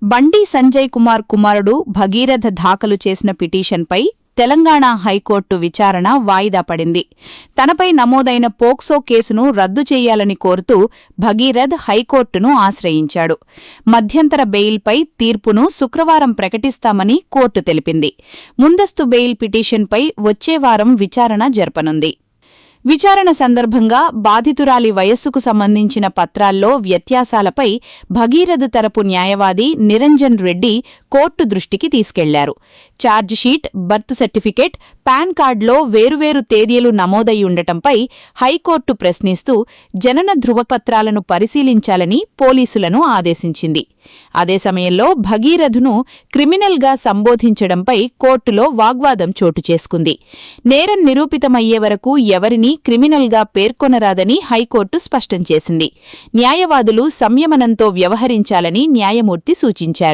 బండి సంజయ్ కుమార్ కుమారుడు భగీరథ దాఖలు చేసిన పిటిషన్పై తెలంగాణ హైకోర్టు విచారణ వాయిదా పడింది. తనపై నమోదైన పోక్సో కేసును రద్దు చేయాలని కోరుతూ భగీరథ్ హైకోర్టును ఆశ్రయించాడు. మధ్యంతర బెయిల్పై తీర్పును శుక్రవారం ప్రకటిస్తామని కోర్టు తెలిపింది. ముందస్తు బెయిల్ పిటిషన్పై వచ్చే వారం విచారణ జరపనుంది. విచారణ సందర్భంగా బాధితురాలి వయస్సుకు సంబంధించిన పత్రాల్లో వ్యత్యాసాలపై భగీరథ తరపు న్యాయవాది నిరంజన్ రెడ్డి కోర్టు దృష్టికి తీసుకెళ్లారు. ఛార్జిషీట్, బర్త్ సర్టిఫికేట్, పాన్ కార్డులో వేరువేరు తేదీలు నమోదై ఉండటంపై హైకోర్టు ప్రశ్నిస్తూ జనన ధృవపత్రాలను పరిశీలించాలని పోలీసులను ఆదేశించింది. అదే సమయంలో భగీరథును క్రిమినల్గా సంబోధించడంపై కోర్టులో వాగ్వాదం చోటు చేసుకుంది. నేరం నిరూపితమయ్యే వరకు ఎవరినీ క్రిమినల్గా పేర్కొనరాదని హైకోర్టు స్పష్టం చేసింది. న్యాయవాదులు సంయమనంతో వ్యవహరించాలని న్యాయమూర్తి సూచించారు.